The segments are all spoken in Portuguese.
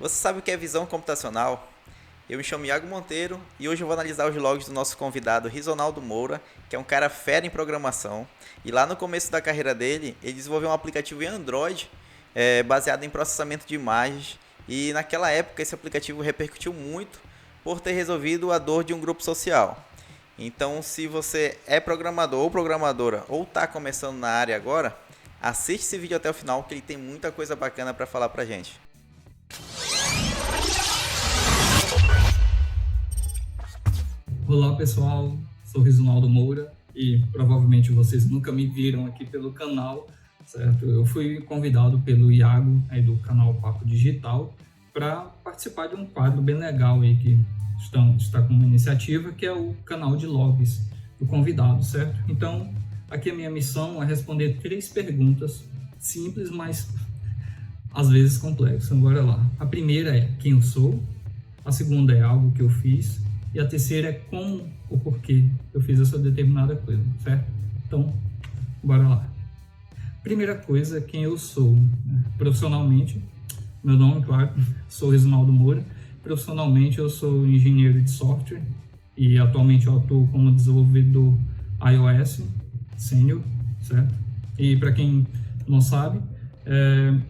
Você sabe o que é visão computacional? Eu me chamo Iago Monteiro e hoje eu vou analisar os logs do nosso convidado Risonaldo Moura, que é um cara fera em programação. E lá no começo da carreira dele, ele desenvolveu um aplicativo em Android baseado em processamento de imagens. E naquela época esse aplicativo repercutiu muito por ter resolvido a dor de um grupo social. Então, se você é programador ou programadora ou está começando na área agora, assiste esse vídeo até o final que ele tem muita coisa bacana para falar pra gente. Olá pessoal, sou Risonaldo Moura e provavelmente vocês nunca me viram aqui pelo canal, certo? Eu fui convidado pelo Iago aí do canal Papo Digital para participar de um quadro bem legal aí que está com uma iniciativa que é o canal de logs do convidado, certo? Então aqui a minha missão é responder 3 perguntas simples, mas às vezes complexas. Bora lá. A primeira é quem eu sou, a segunda é algo que eu fiz e a terceira é como ou porquê eu fiz essa determinada coisa, certo? Então, bora lá. Primeira coisa, quem eu sou, né? Profissionalmente, meu nome, claro, sou Risonaldo Moura. Profissionalmente, eu sou engenheiro de software e atualmente eu atuo como desenvolvedor iOS sênior, certo? E para quem não sabe,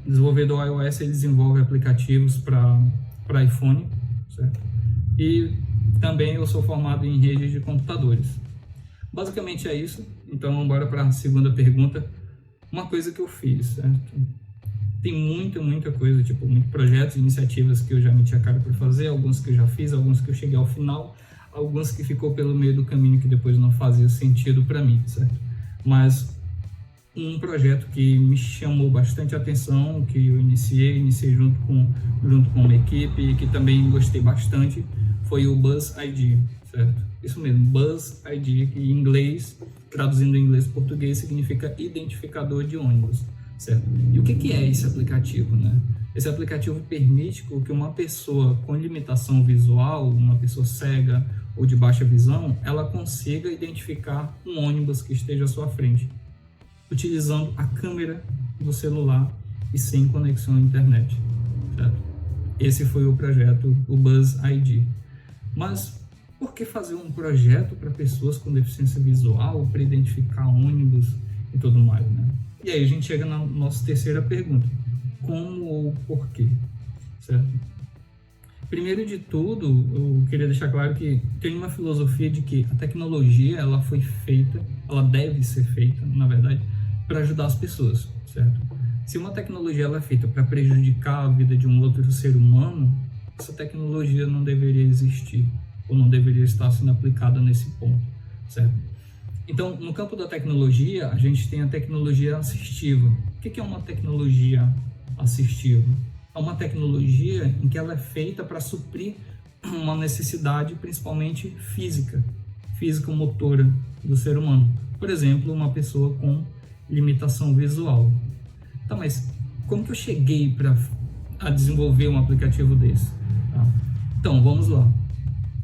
desenvolvedor iOS ele desenvolve aplicativos para iPhone, certo? E também eu sou formado em redes de computadores. Basicamente é isso. Então, bora para a segunda pergunta. Uma coisa que eu fiz, certo? Tem muita coisa, tipo, muitos projetos, iniciativas que eu já meti a cara para fazer, alguns que eu já fiz, alguns que eu cheguei ao final, alguns que ficou pelo meio do caminho que depois não fazia sentido para mim, certo? Mas um projeto que me chamou bastante atenção, que eu iniciei junto com uma equipe e que também gostei bastante, foi o Buzz ID, certo? Isso mesmo, Buzz ID, que em inglês, traduzindo em inglês e português, significa identificador de ônibus, certo? E o que é esse aplicativo, né? Esse aplicativo permite que uma pessoa com limitação visual, uma pessoa cega ou de baixa visão, ela consiga identificar um ônibus que esteja à sua frente, utilizando a câmera do celular e sem conexão à internet, certo? Esse foi o projeto, o Buzz ID. Mas por que fazer um projeto para pessoas com deficiência visual, para identificar ônibus e tudo mais, né? E aí a gente chega na nossa terceira pergunta: como ou por quê, certo? Primeiro de tudo, eu queria deixar claro que tem uma filosofia de que a tecnologia ela foi feita, ela deve ser feita, na verdade, para ajudar as pessoas, certo? Se uma tecnologia ela é feita para prejudicar a vida de um outro ser humano, essa tecnologia não deveria existir ou não deveria estar sendo aplicada nesse ponto, certo? Então, no campo da tecnologia, a gente tem a tecnologia assistiva. O que é uma tecnologia assistiva? É uma tecnologia em que ela é feita para suprir uma necessidade, principalmente física-motora do ser humano. Por exemplo, uma pessoa com limitação visual. Tá, mas como que eu cheguei a desenvolver um aplicativo desse? Tá. Então, vamos lá.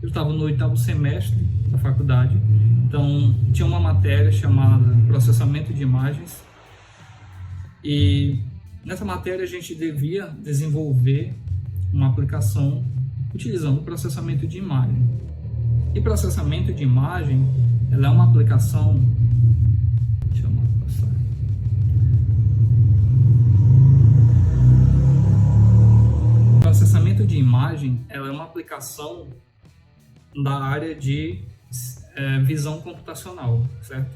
Eu estava no 8º semestre da faculdade, então tinha uma matéria chamada processamento de imagens e nessa matéria a gente devia desenvolver uma aplicação utilizando o processamento de imagem. E processamento de imagem, ela é uma aplicação... Deixa eu passar. Processamento de imagem, ela é uma aplicação da área de visão computacional, certo?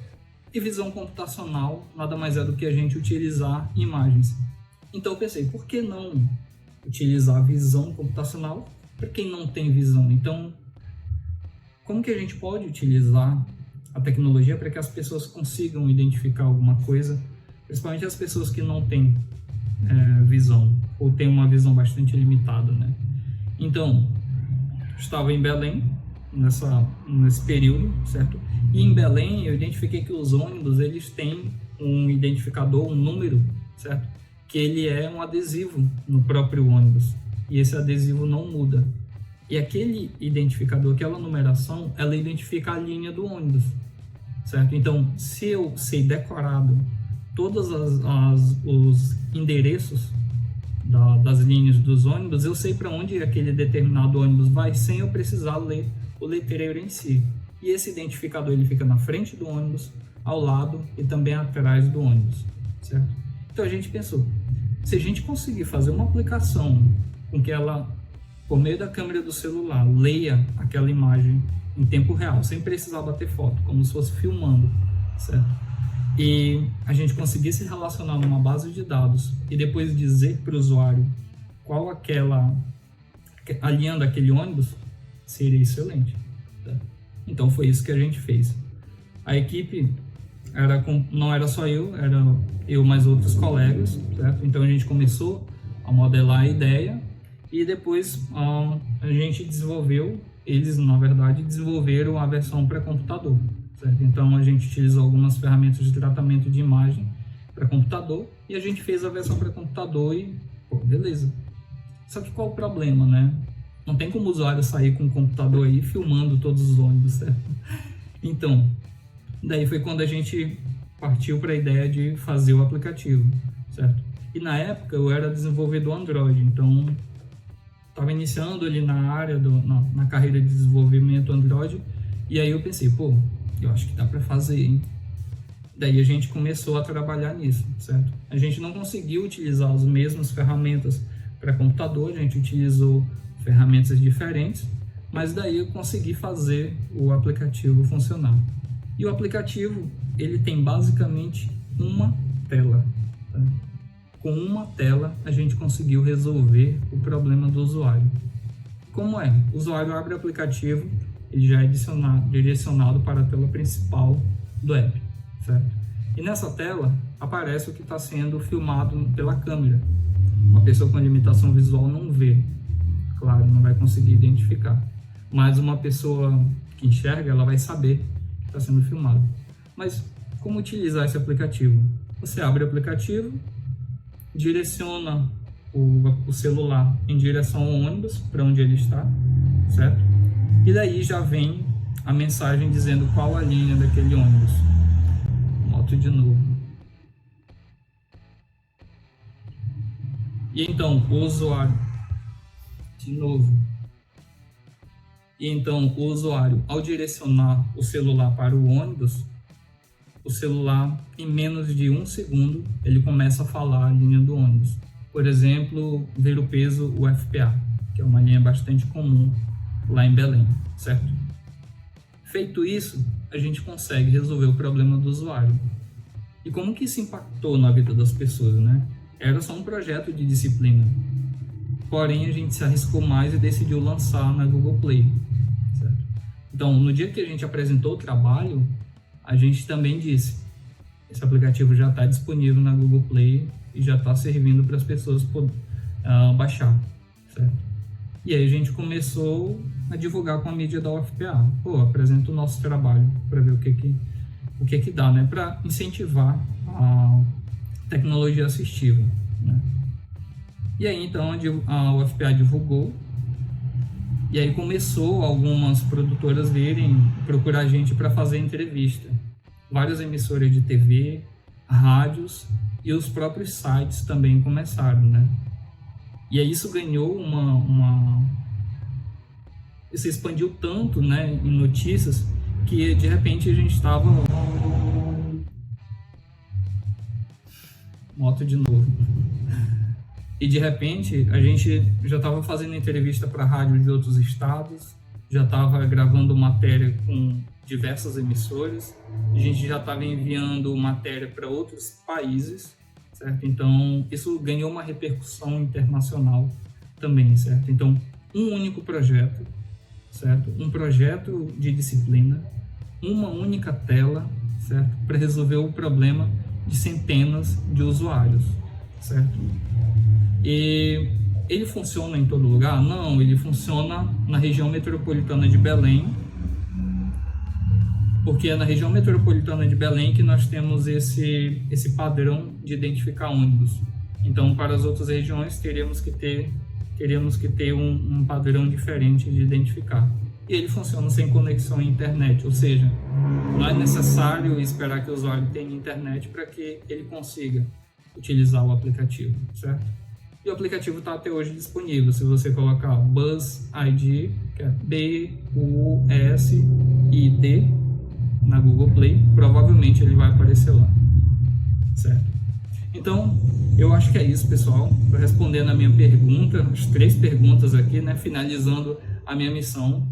E visão computacional nada mais é do que a gente utilizar imagens. Então eu pensei, por que não utilizar visão computacional para quem não tem visão? Então, como que a gente pode utilizar a tecnologia para que as pessoas consigam identificar alguma coisa, principalmente as pessoas que não têm visão ou têm uma visão bastante limitada, né? Então, eu estava em Belém nesse período, certo? E em Belém eu identifiquei que os ônibus eles têm um identificador, um número, certo? Que ele é um adesivo no próprio ônibus e esse adesivo não muda. E aquele identificador, aquela numeração, ela identifica a linha do ônibus, certo? Então, se eu sei decorado todos os endereços das linhas dos ônibus, eu sei para onde aquele determinado ônibus vai sem eu precisar ler o letreiro em si. E esse identificador ele fica na frente do ônibus, ao lado e também atrás do ônibus, certo? Então a gente pensou, se a gente conseguir fazer uma aplicação com que ela, por meio da câmera do celular, leia aquela imagem em tempo real, sem precisar bater foto, como se fosse filmando, certo? E a gente conseguisse relacionar numa base de dados e depois dizer para o usuário qual a linha daquele ônibus, seria excelente, tá? Então foi isso que a gente fez. A equipe não era só eu, era eu mais outros colegas, certo? Então a gente começou a modelar a ideia e depois a gente eles na verdade desenvolveram a versão para computador, certo? Então a gente utilizou algumas ferramentas de tratamento de imagem para computador e a gente fez a versão para computador e, beleza. Só que qual o problema, né? Não tem como o usuário sair com o computador aí filmando todos os ônibus, certo? Então, daí foi quando a gente partiu para a ideia de fazer o aplicativo, certo? E na época eu era desenvolvedor Android, então estava iniciando ali na área, na carreira de desenvolvimento Android, e aí eu pensei, eu acho que dá para fazer, hein? Daí a gente começou a trabalhar nisso, certo? A gente não conseguiu utilizar as mesmas ferramentas para computador, a gente utilizou ferramentas diferentes, mas daí eu consegui fazer o aplicativo funcionar. E o aplicativo, ele tem basicamente uma tela, tá? Com uma tela, a gente conseguiu resolver o problema do usuário. Como é? O usuário abre o aplicativo, ele já é direcionado para a tela principal do app, certo? E nessa tela, aparece o que está sendo filmado pela câmera. Uma pessoa com limitação visual não vê, claro, não vai conseguir identificar. Mas uma pessoa que enxerga, ela vai saber que está sendo filmado. Mas como utilizar esse aplicativo? Você abre o aplicativo, direciona o celular em direção ao ônibus, para onde ele está, certo? E daí já vem a mensagem dizendo qual a linha daquele ônibus. Moto de novo. E então o usuário, de novo. E então o usuário, ao direcionar o celular para o ônibus, o celular, em menos de 1 segundo, ele começa a falar a linha do ônibus. Por exemplo, ver o peso UFPA, que é uma linha bastante comum lá em Belém, certo? Feito isso, a gente consegue resolver o problema do usuário. E como que isso impactou na vida das pessoas, né? Era só um projeto de disciplina. Porém, a gente se arriscou mais e decidiu lançar na Google Play, certo? Então, no dia que a gente apresentou o trabalho, a gente também disse, esse aplicativo já está disponível na Google Play e já está servindo para as pessoas baixar, certo? E aí a gente começou a divulgar com a mídia da UFPA. Apresenta o nosso trabalho para ver o que dá, né? Para incentivar a tecnologia assistiva, né? E aí então a UFPA divulgou. E aí começou algumas produtoras procurar a gente para fazer entrevista. Várias emissoras de TV, rádios e os próprios sites também começaram, né? E aí isso ganhou isso expandiu tanto, né, em notícias, que de repente a gente estava... Moto de novo. E de repente a gente já estava fazendo entrevista para rádio de outros estados, já estava gravando matéria com diversas emissoras, a gente já estava enviando matéria para outros países, certo? Então isso ganhou uma repercussão internacional também, certo? Então um único projeto, certo? Um projeto de disciplina, uma única tela, certo? Para resolver o problema de centenas de usuários, certo? E ele funciona em todo lugar? Não, ele funciona na região metropolitana de Belém, porque é na região metropolitana de Belém que nós temos esse padrão de identificar ônibus. Então, para as outras regiões, teríamos que ter um padrão diferente de identificar. E ele funciona sem conexão à internet, ou seja, não é necessário esperar que o usuário tenha internet para que ele consiga utilizar o aplicativo, certo? E o aplicativo está até hoje disponível. Se você colocar Buzz ID, que é BUSID, na Google Play, provavelmente ele vai aparecer lá, certo? Então, eu acho que é isso, pessoal. Respondendo a minha pergunta, as 3 perguntas aqui, né? Finalizando a minha missão.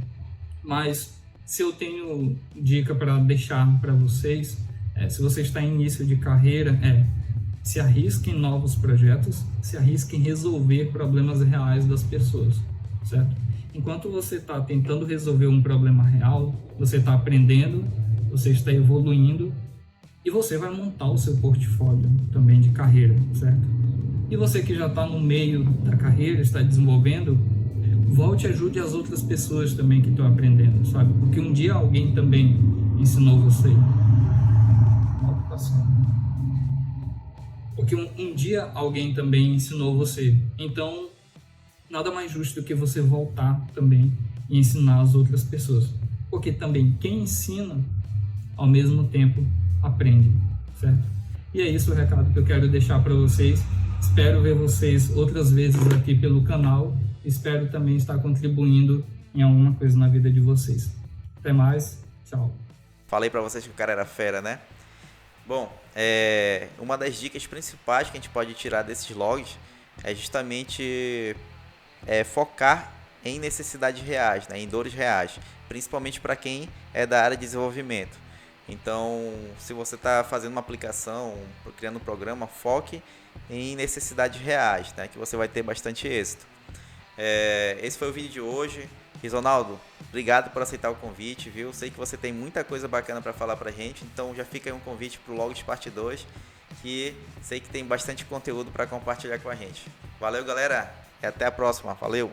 Mas, se eu tenho dica para deixar para vocês, se você está em início de carreira, se arrisque em novos projetos, se arrisque em resolver problemas reais das pessoas, certo? Enquanto você está tentando resolver um problema real, você está aprendendo, você está evoluindo e você vai montar o seu portfólio também de carreira, certo? E você que já está no meio da carreira, está desenvolvendo, volte e ajude as outras pessoas também que estão aprendendo, sabe? Porque um dia alguém também ensinou você. Porque um dia alguém também ensinou você. Então, nada mais justo do que você voltar também e ensinar as outras pessoas. Porque também quem ensina, ao mesmo tempo, aprende, certo? E é isso o recado que eu quero deixar para vocês. Espero ver vocês outras vezes aqui pelo canal. Espero também estar contribuindo em alguma coisa na vida de vocês. Até mais. Tchau. Falei para vocês que o cara era fera, né? Bom, uma das dicas principais que a gente pode tirar desses logs é justamente focar em necessidades reais, né, em dores reais, principalmente para quem é da área de desenvolvimento. Então, se você está fazendo uma aplicação, criando um programa, foque em necessidades reais, né, que você vai ter bastante êxito. Esse foi o vídeo de hoje. Risonaldo, obrigado por aceitar o convite, viu? Sei que você tem muita coisa bacana para falar pra gente, então já fica aí um convite pro Logs Parte 2, que sei que tem bastante conteúdo para compartilhar com a gente. Valeu, galera, e até a próxima. Valeu!